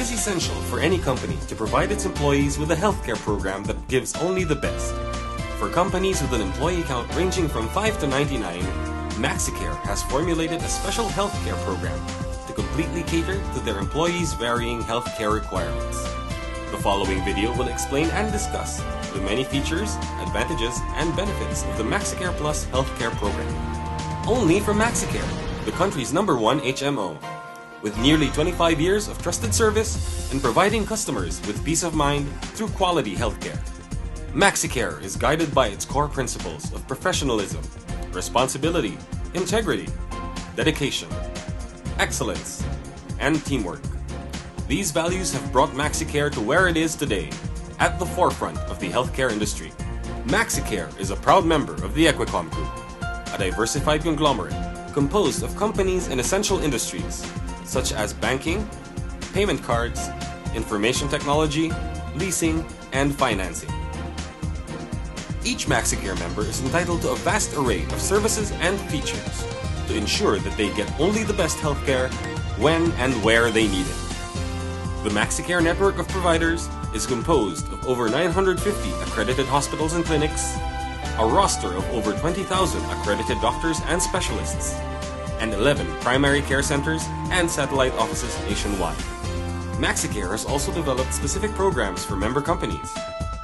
is essential for any company to provide its employees with a healthcare program that gives only the best. For companies with an employee count ranging from 5 to 99, Maxicare has formulated a special healthcare program to completely cater to their employees' varying healthcare requirements. The following video will explain and discuss the many features, advantages, and benefits of the Maxicare Plus healthcare program. Only from Maxicare, the country's #1 HMO. With nearly 25 years of trusted service and providing customers with peace of mind through quality healthcare. Maxicare is guided by its core principles of professionalism, responsibility, integrity, dedication, excellence, and teamwork. These values have brought Maxicare to where it is today, at the forefront of the healthcare industry. Maxicare is a proud member of the Equicom Group, a diversified conglomerate composed of companies in essential industries such as banking, payment cards, information technology, leasing, and financing. Each Maxicare member is entitled to a vast array of services and features to ensure that they get only the best healthcare when and where they need it. The Maxicare network of providers is composed of over 950 accredited hospitals and clinics, a roster of over 20,000 accredited doctors and specialists, and 11 primary care centers and satellite offices nationwide. Maxicare has also developed specific programs for member companies,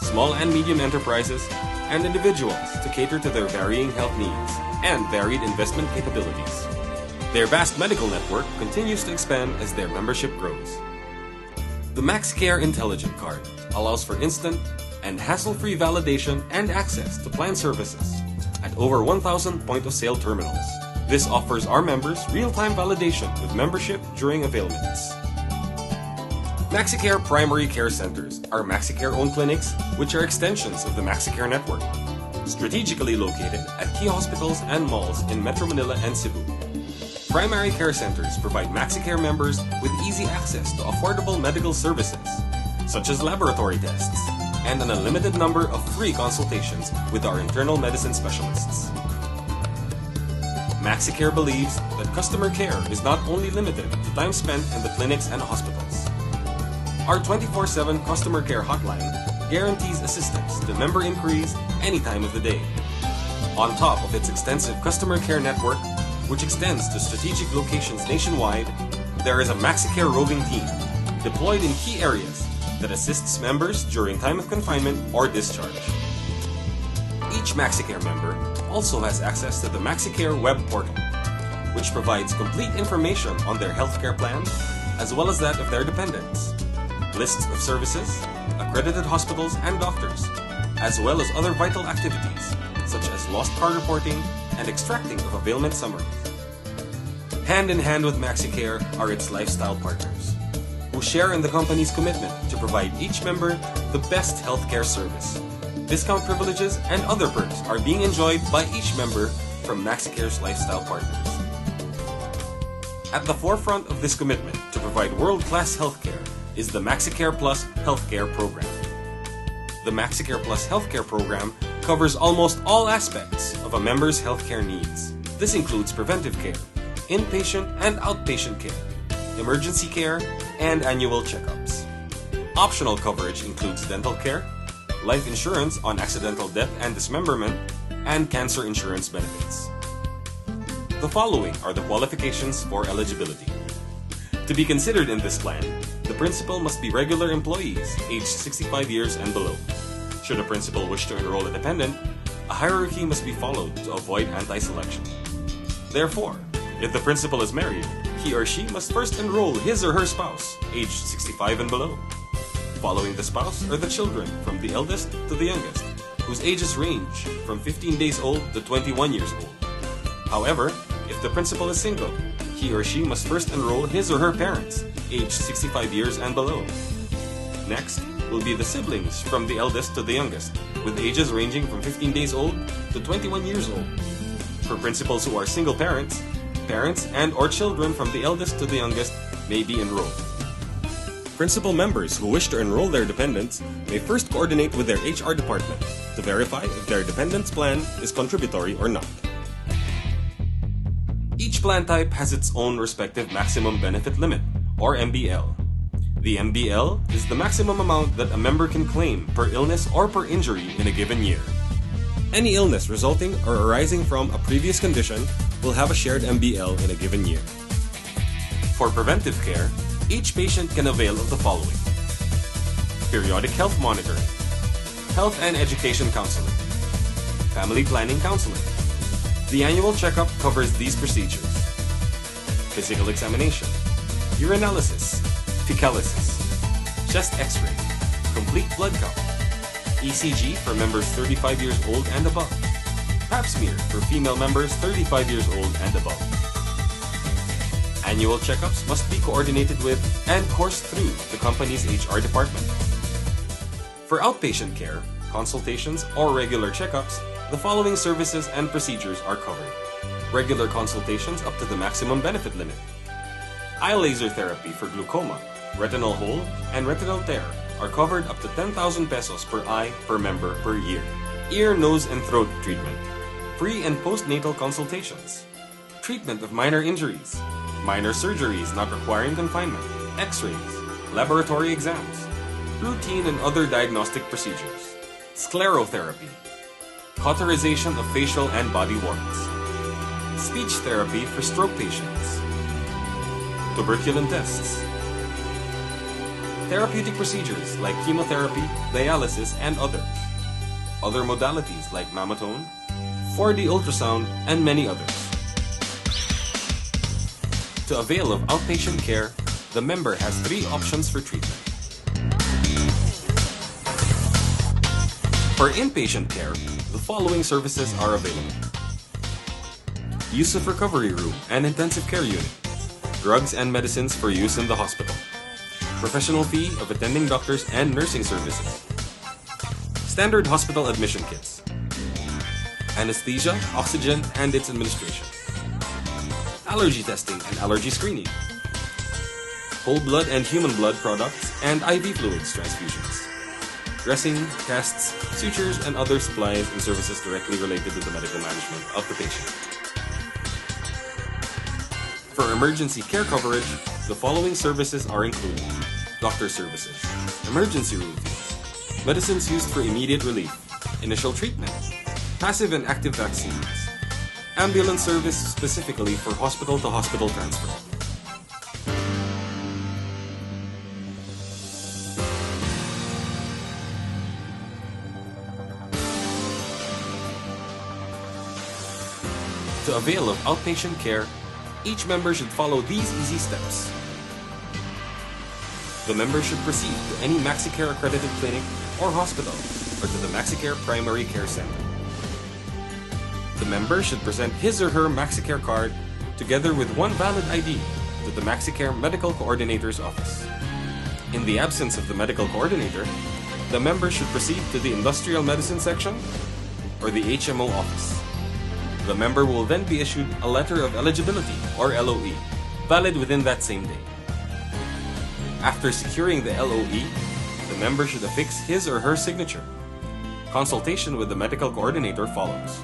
small and medium enterprises, and individuals to cater to their varying health needs and varied investment capabilities. Their vast medical network continues to expand as their membership grows. The Maxicare Intelligent Card allows for instant and hassle-free validation and access to plan services at over 1,000 point-of-sale terminals. This offers our members real-time validation with membership during availments. Maxicare Primary Care Centers are Maxicare-owned clinics which are extensions of the Maxicare network, strategically located at key hospitals and malls in Metro Manila and Cebu. Primary care centers provide Maxicare members with easy access to affordable medical services, such as laboratory tests, and an unlimited number of free consultations with our internal medicine specialists. Maxicare believes that customer care is not only limited to time spent in the clinics and hospitals. Our 24/7 customer care hotline guarantees assistance to member inquiries any time of the day. On top of its extensive customer care network, which extends to strategic locations nationwide, there is a Maxicare roving team deployed in key areas that assists members during time of confinement or discharge. Each Maxicare member also has access to the Maxicare web portal, which provides complete information on their healthcare plan as well as that of their dependents, lists of services, accredited hospitals and doctors, as well as other vital activities such as lost card reporting and extracting of availment summaries. Hand in hand with Maxicare are its lifestyle partners, who share in the company's commitment to provide each member the best healthcare service. Discount privileges and other perks are being enjoyed by each member from Maxicare's lifestyle partners. At the forefront of this commitment to provide world-class healthcare is the Maxicare Plus healthcare program. The Maxicare Plus healthcare program covers almost all aspects of a member's healthcare needs. This includes preventive care, inpatient and outpatient care, emergency care, and annual checkups. Optional coverage includes dental care, life insurance on accidental death and dismemberment, and cancer insurance benefits. The following are the qualifications for eligibility. To be considered in this plan, the principal must be regular employees aged 65 years and below. Should a principal wish to enroll a dependent, a hierarchy must be followed to avoid anti-selection. Therefore, if the principal is married, he or she must first enroll his or her spouse, aged 65 and below. Following the spouse are the children from the eldest to the youngest, whose ages range from 15 days old to 21 years old. However, if the principal is single, he or she must first enroll his or her parents, aged 65 years and below. Next will be the siblings from the eldest to the youngest, with ages ranging from 15 days old to 21 years old. For principals who are single parents, parents and or children from the eldest to the youngest may be enrolled. Principal members who wish to enroll their dependents may first coordinate with their HR department to verify if their dependent's plan is contributory or not. Each plan type has its own respective maximum benefit limit, or MBL. The MBL is the maximum amount that a member can claim per illness or per injury in a given year. Any illness resulting or arising from a previous condition will have a shared MBL in a given year. For preventive care, each patient can avail of the following: periodic health monitoring, health and education counseling, family planning counseling. The annual checkup covers these procedures: physical examination, urinalysis, fecalysis, chest x-ray, complete blood count, ECG for members 35 years old and above, pap smear for female members 35 years old and above. Annual checkups must be coordinated with and coursed through the company's HR department. For outpatient care, consultations, or regular checkups, the following services and procedures are covered. Regular consultations up to the maximum benefit limit. Eye laser therapy for glaucoma, retinal hole, and retinal tear are covered up to 10,000 pesos per eye per member per year. Ear, nose, and throat treatment. Pre- and postnatal consultations. Treatment of minor injuries. Minor surgeries not requiring confinement. X-rays. Laboratory exams. Routine and other diagnostic procedures. Sclerotherapy. Cauterization of facial and body warts. Speech therapy for stroke patients. Tuberculin tests. Therapeutic procedures like chemotherapy, dialysis, and others. Other modalities like mammotone, 4D ultrasound, and many others. To avail of outpatient care, the member has 3 options for treatment. For inpatient care, the following services are available: use of recovery room and intensive care unit, drugs and medicines for use in the hospital, professional fee of attending doctors and nursing services, standard hospital admission kits, anesthesia, oxygen, and its administration, allergy testing and allergy screening, whole blood and human blood products and IV fluids transfusions, dressing, casts, sutures, and other supplies and services directly related to the medical management of the patient. For emergency care coverage, the following services are included: doctor services, emergency room fees, medicines used for immediate relief, initial treatment, passive and active vaccines, ambulance service specifically for hospital-to-hospital transfer. To avail of outpatient care, each member should follow these easy steps. The member should proceed to any Maxicare accredited clinic or hospital or to the Maxicare Primary Care Center. The member should present his or her Maxicare card together with one valid ID to the Maxicare Medical Coordinator's office. In the absence of the medical coordinator, the member should proceed to the Industrial Medicine section or the HMO office. The member will then be issued a letter of eligibility or LOE, valid within that same day. After securing the LOE, the member should affix his or her signature. Consultation with the medical coordinator follows.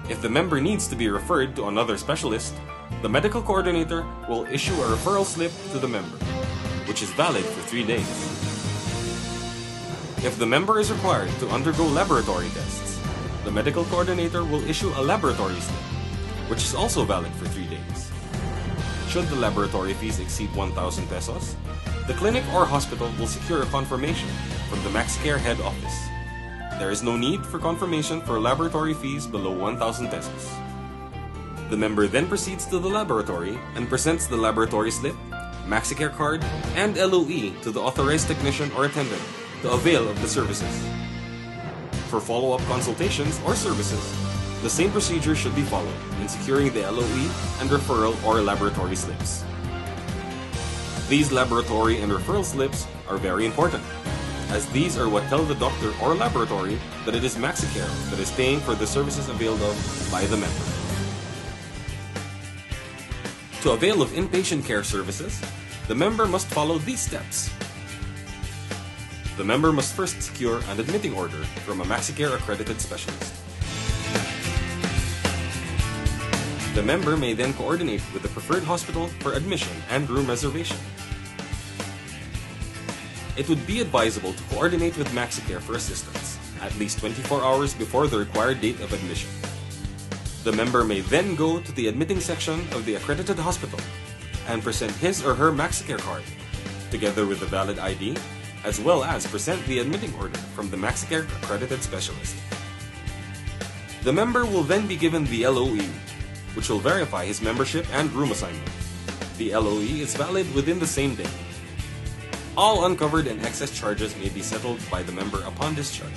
If the member needs to be referred to another specialist, the medical coordinator will issue a referral slip to the member, which is valid for 3 days. If the member is required to undergo laboratory tests, the medical coordinator will issue a laboratory slip, which is also valid for 3 days. Should the laboratory fees exceed 1,000 pesos, the clinic or hospital will secure a confirmation from the Maxicare head office. There is no need for confirmation for laboratory fees below 1,000 pesos. The member then proceeds to the laboratory and presents the laboratory slip, Maxicare card, and LOE to the authorized technician or attendant to avail of the services. For follow-up consultations or services, the same procedure should be followed in securing the LOE and referral or laboratory slips. These laboratory and referral slips are very important, as these are what tell the doctor or laboratory that it is Maxicare that is paying for the services availed of by the member. To avail of inpatient care services, the member must follow these steps. The member must first secure an admitting order from a Maxicare accredited specialist. The member may then coordinate with the preferred hospital for admission and room reservation. it would be advisable to coordinate with Maxicare for assistance at least 24 hours before the required date of admission. The member may then go to the admitting section of the accredited hospital and present his or her Maxicare card, together with a valid ID, as well as present the admitting order from the Maxicare accredited specialist. The member will then be given the LOE, which will verify his membership and room assignment. The LOE is valid within the same day. All uncovered and excess charges may be settled by the member upon discharge.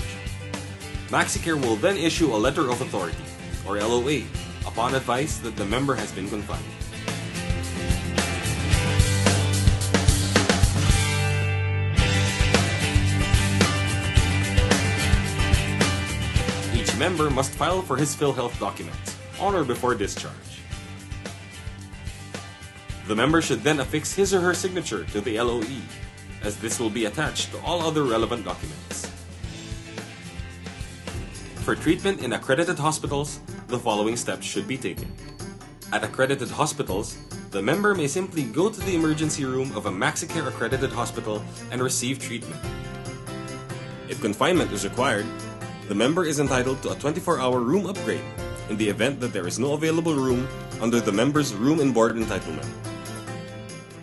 Maxicare will then issue a letter of authority, or LOA, upon advice that the member has been confined. Each member must file for his PhilHealth documents on or before discharge. The member should then affix his or her signature to the LOE, as this will be attached to all other relevant documents. For treatment in accredited hospitals, the following steps should be taken. At accredited hospitals, the member may simply go to the emergency room of a Maxicare accredited hospital and receive treatment. If confinement is required, the member is entitled to a 24-hour room upgrade in the event that there is no available room under the member's room and board entitlement.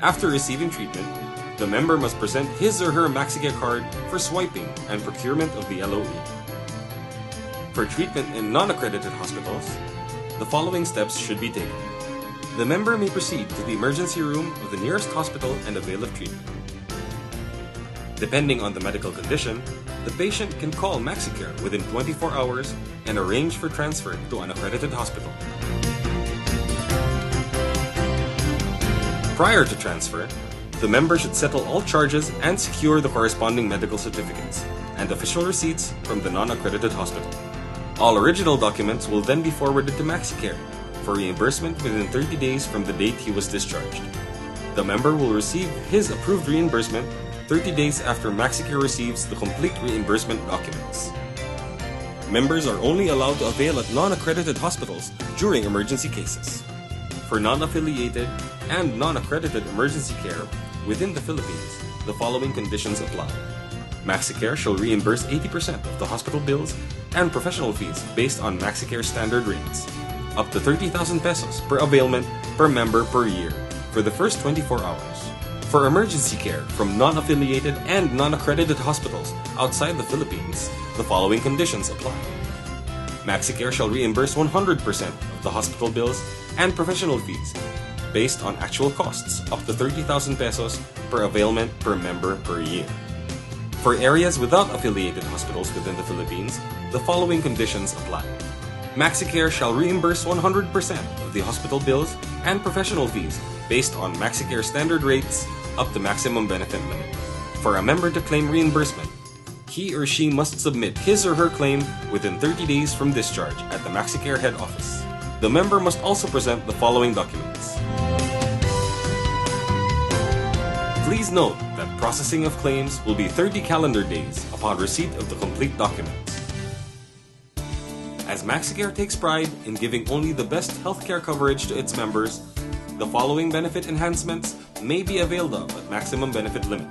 After receiving treatment, the member must present his or her Maxicare card for swiping and procurement of the LOE. For treatment in non-accredited hospitals, the following steps should be taken. The member may proceed to the emergency room of the nearest hospital and avail of treatment. Depending on the medical condition, the patient can call Maxicare within 24 hours and arrange for transfer to an accredited hospital. Prior to transfer, the member should settle all charges and secure the corresponding medical certificates and official receipts from the non-accredited hospital. All original documents will then be forwarded to Maxicare for reimbursement within 30 days from the date he was discharged. The member will receive his approved reimbursement 30 days after Maxicare receives the complete reimbursement documents. Members are only allowed to avail at non-accredited hospitals during emergency cases. For non-affiliated and non-accredited emergency care within the Philippines, the following conditions apply. Maxicare shall reimburse 80% of the hospital bills and professional fees based on Maxicare standard rates, up to 30,000 pesos per availment per member per year for the first 24 hours. For emergency care from non-affiliated and non-accredited hospitals outside the Philippines, the following conditions apply. Maxicare shall reimburse 100% of the hospital bills and professional fees based on actual costs up to 30,000 pesos per availment per member per year. For areas without affiliated hospitals within the Philippines, the following conditions apply. Maxicare shall reimburse 100% of the hospital bills and professional fees based on Maxicare standard rates up to maximum benefit limit. For a member to claim reimbursement, he or she must submit his or her claim within 30 days from discharge at the Maxicare head office. The member must also present the following documents. Please note that processing of claims will be 30 calendar days upon receipt of the complete documents. As Maxicare takes pride in giving only the best healthcare coverage to its members, the following benefit enhancements may be availed of at maximum benefit limit.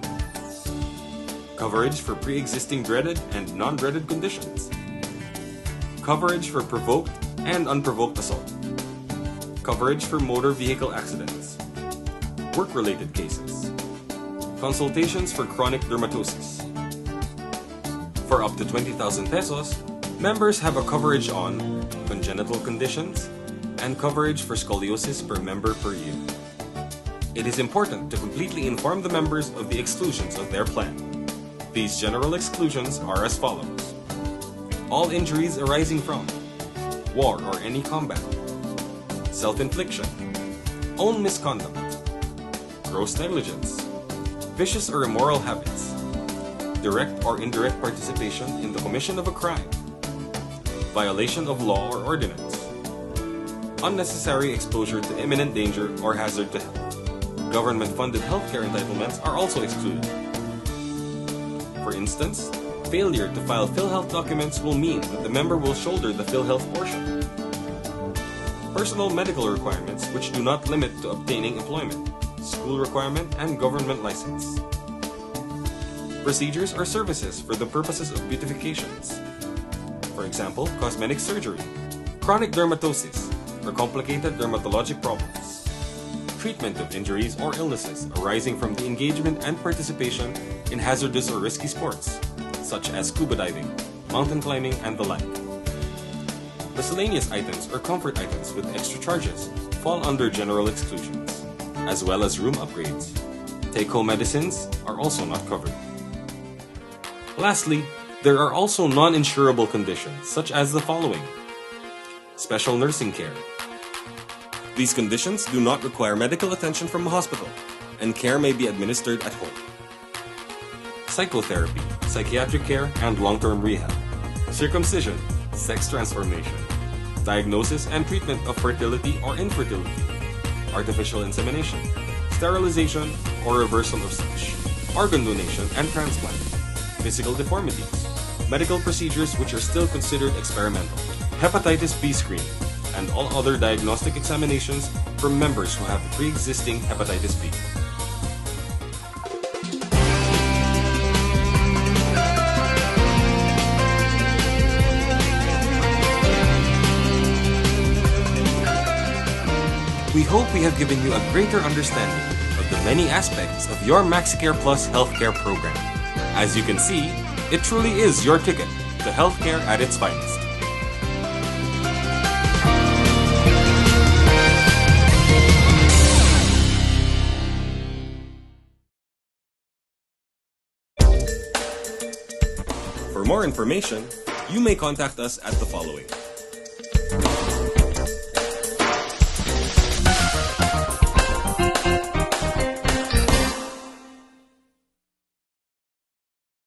Coverage for pre-existing dreaded and non-dreaded conditions. Coverage for provoked and unprovoked assault. Coverage for motor vehicle accidents. Work-related cases. Consultations for chronic dermatosis. For up to 20,000 pesos, members have a coverage on congenital conditions and coverage for scoliosis per member per year. It is important to completely inform the members of the exclusions of their plan. These general exclusions are as follows. All injuries arising from war or any combat, self-infliction, own misconduct, gross negligence, vicious or immoral habits, direct or indirect participation in the commission of a crime, violation of law or ordinance, unnecessary exposure to imminent danger or hazard to health. Government-funded healthcare entitlements are also excluded. For instance, failure to file PhilHealth documents will mean that the member will shoulder the PhilHealth portion. Personal medical requirements which do not limit to obtaining employment, school requirement, and government license. procedures or services for the purposes of beautifications. For example, cosmetic surgery, chronic dermatosis, or complicated dermatologic problems. Treatment of injuries or illnesses arising from the engagement and participation in hazardous or risky sports, such as scuba diving, mountain climbing, and the like. Miscellaneous items or comfort items with extra charges fall under general exclusions, as well as room upgrades. Take-home medicines are also not covered. Lastly, there are also non-insurable conditions such as the following. Special nursing care. These conditions do not require medical attention from a hospital, and care may be administered at home. Psychotherapy, psychiatric care, and long-term rehab. Circumcision, sex transformation. Diagnosis and treatment of fertility or infertility. Artificial insemination, sterilization or reversal of such. Organ donation and transplant. Physical deformities. Medical procedures which are still considered experimental. Hepatitis B screening, and all other diagnostic examinations for members who have pre-existing hepatitis B. We hope we have given you a greater understanding of the many aspects of your Maxicare Plus healthcare program. As you can see, it truly is your ticket to healthcare at its finest. For more information, you may contact us at the following.